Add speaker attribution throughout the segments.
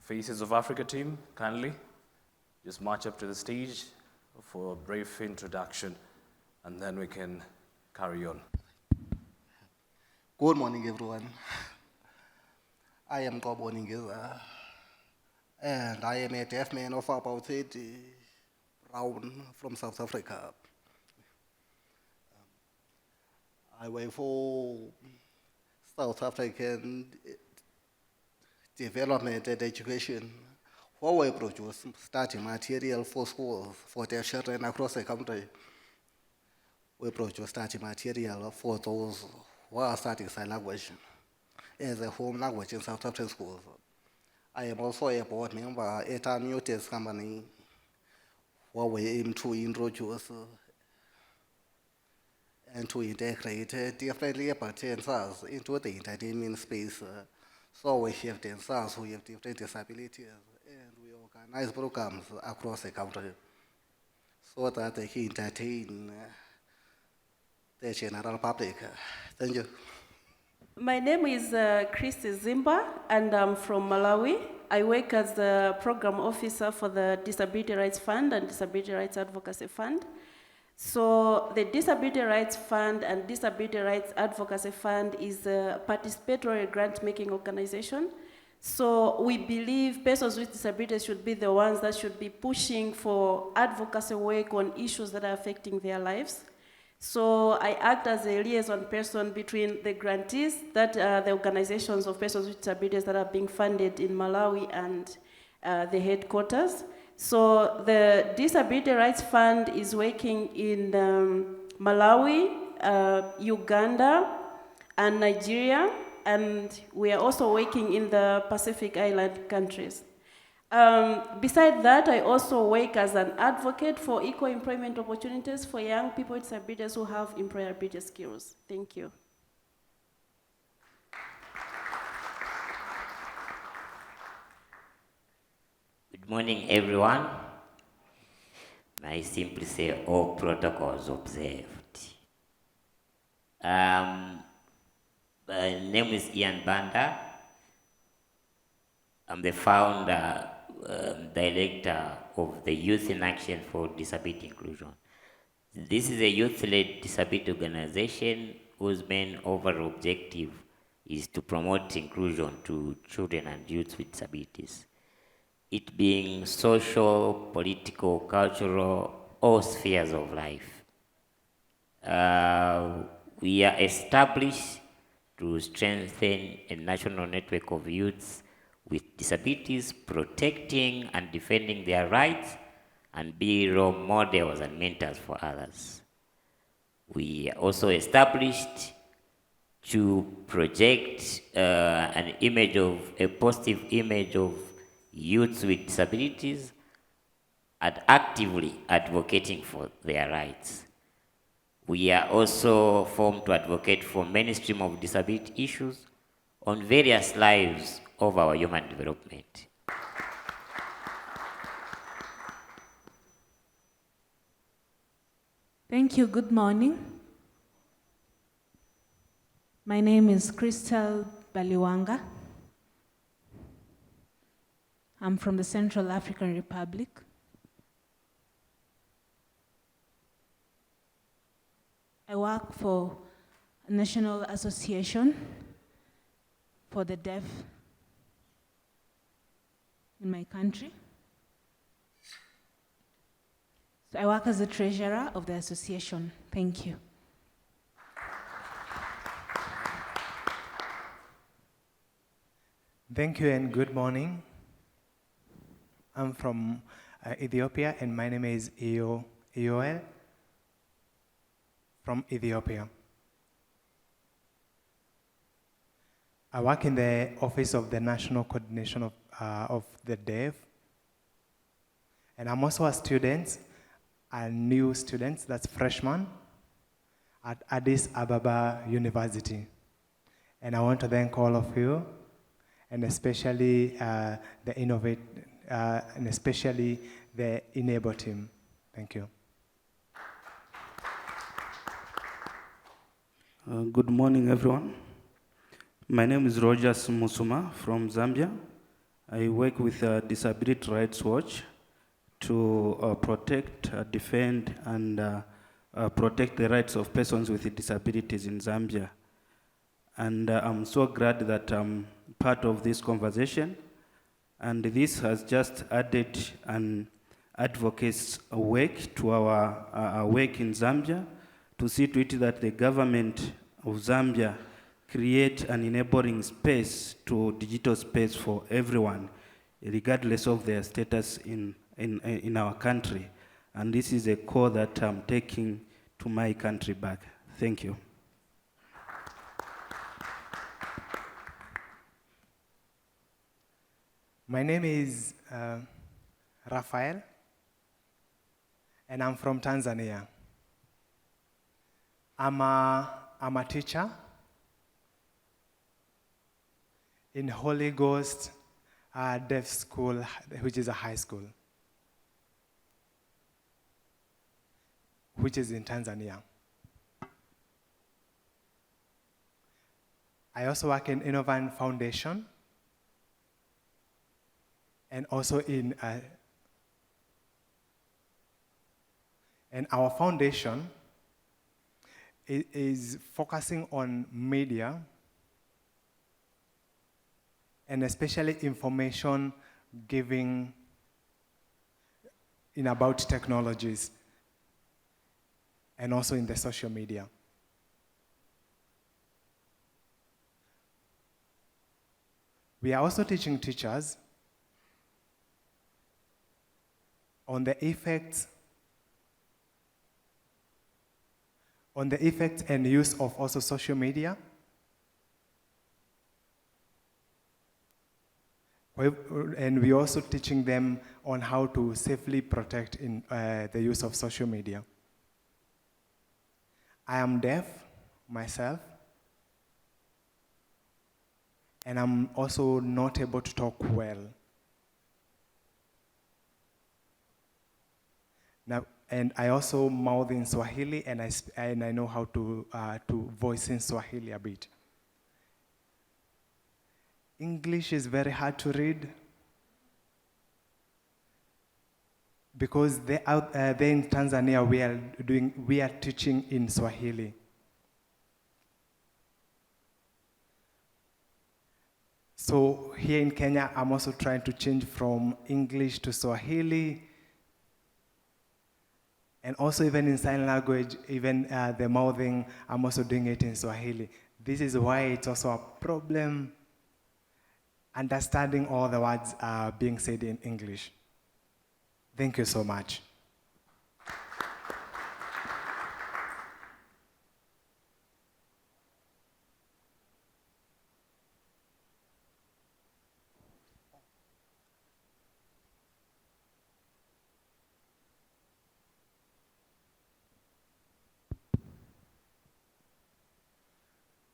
Speaker 1: Faces of Africa team, kindly just march up to the stage for a brief introduction, and then we can carry on.
Speaker 2: Good morning, everyone. I am Kobo Ningeza, and I am a deaf man of about 30 round from South Africa. I work for South African Development and Education, where we produce study material for schools for their children across the country. We produce study material for those who are studying sign language as a home language in South African schools. I am also a board member at a new test company where we aim to introduce and to integrate different labor dancers into the entertainment space. So we have dancers who have different disabilities, and we organize programs across the country so that they can entertain the general public. Thank you.
Speaker 3: My name is Christy Zimba, and I'm from Malawi. I work as the program officer for the Disability Rights Fund and Disability Rights Advocacy Fund. So the Disability Rights Fund and Disability Rights Advocacy Fund is a participatory grant-making organization. So we believe persons with disabilities should be the ones that should be pushing for advocacy work on issues that are affecting their lives. So I act as a liaison person between the grantees, that are the organizations of persons with disabilities that are being funded in Malawi, and the headquarters. So the Disability Rights Fund is working in Malawi, Uganda, and Nigeria, and we are also working in the Pacific Island countries. Besides that, I also work as an advocate for equal employment opportunities for young people with disabilities who have employability skills. Thank you.
Speaker 4: Good morning, everyone. I simply say all protocols observed. My name is Ian Banda. I'm the founder, director of the Youth in Action for Disability Inclusion. This is a youth-led disability organization whose main overall objective is to promote inclusion to children and youth with disabilities. It being social, political, cultural, all spheres of life. We are established to strengthen a national network of youths with disabilities, protecting and defending their rights, and be role models and mentors for others. We are also established to project a positive image of youths with disabilities and actively advocating for their rights. We are also formed to advocate for mainstream of disability issues on various lives of our human development.
Speaker 5: Thank you. Good morning. My name is Crystal Baluwanga. I'm from the Central African Republic. I work for a National Association for the Deaf in my country. So I work as the treasurer of the association. Thank you.
Speaker 6: Thank you and good morning. I'm from Ethiopia, and my name is Eola from Ethiopia. I work in the Office of the National Coordination of the Deaf, and I'm also a student, a new student, that's freshman, at Addis Ababa University. And I want to thank all of you, and especially the Enable team. Thank you.
Speaker 7: Good morning, everyone. My name is Rojas from Zambia. I work with Disability Rights Watch to protect, defend, and protect the rights of persons with disabilities in Zambia. And I'm so glad that I'm part of this conversation. And this has just added an advocate's work to our work in Zambia to see to it that the government of Zambia create an enabling space to digital space for everyone, regardless of their status in our country. And this is a call that I'm taking to my country back. Thank you.
Speaker 6: My name is Raphael, and I'm from Tanzania. I'm a teacher in Holy Ghost Deaf School, which is a high school, which is in Tanzania. I also work in Innovan Foundation, and also in and our foundation is focusing on media, and especially information giving in about technologies, and also in the social media. We are also teaching teachers on the effects and use of also social media. And we're also teaching them on how to safely protect in the use of social media. I am deaf myself, and I'm also not able to talk well. Now, and I also mouth in Swahili, and I know how to voice in Swahili a bit. English is very hard to read because there in Tanzania we are teaching in Swahili. So here in Kenya, I'm also trying to change from English to Swahili. And also even in sign language, even the mouthing, I'm also doing it in Swahili. This is why it's also a problem understanding all the words being said in English. Thank you so much.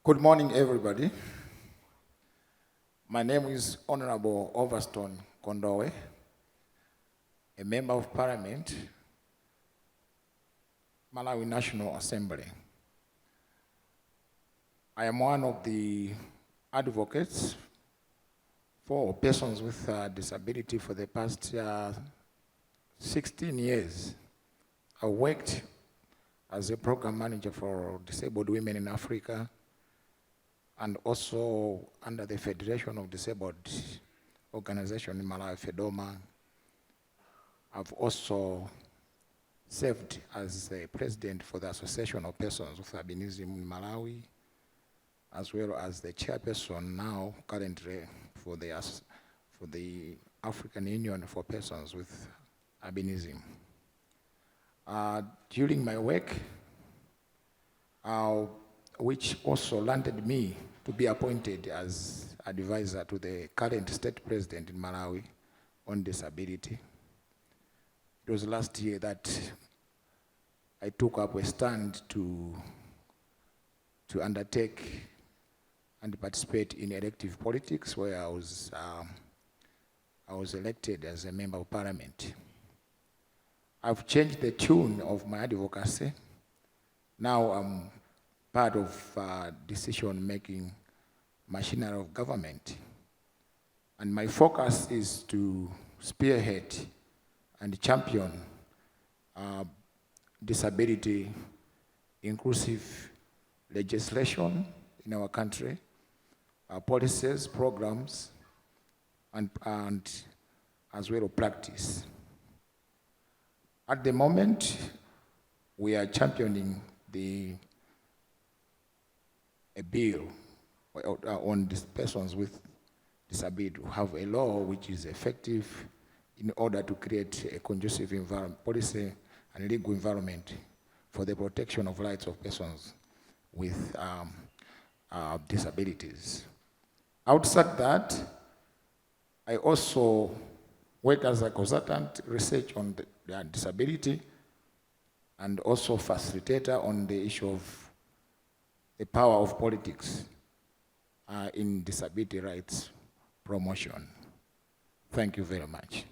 Speaker 8: Good morning, everybody. My name is Honorable Overstone Condor, a member of Parliament, Malawi National Assembly. I am one of the advocates for persons with disability for the past 16 years. I worked as a program manager for disabled women in Africa, and also under the Federation of Disabled Organization in Malawi, FEDOMA. I've also served as the president for the Association of Persons with Albinism in Malawi, as well as the chairperson now currently for the African Union for Persons with Albinism. During my work, which also landed me to be appointed as advisor to the current state president in Malawi on disability. It was last year that I took up a stand to undertake and participate in elective politics, where I was elected as a member of parliament. I've changed the tune of my advocacy. Now I'm part of decision-making machinery of government. And my focus is to spearhead and champion disability inclusive legislation in our country, policies, programs, and as well as practice. At the moment, we are championing a bill on persons with disability to have a law which is effective in order to create a conducive environment, policy and legal environment for the protection of rights of persons with disabilities. Outside that, I also work as a consultant research on the disability and also facilitator on the issue of the power of politics in disability rights promotion. Thank you very much.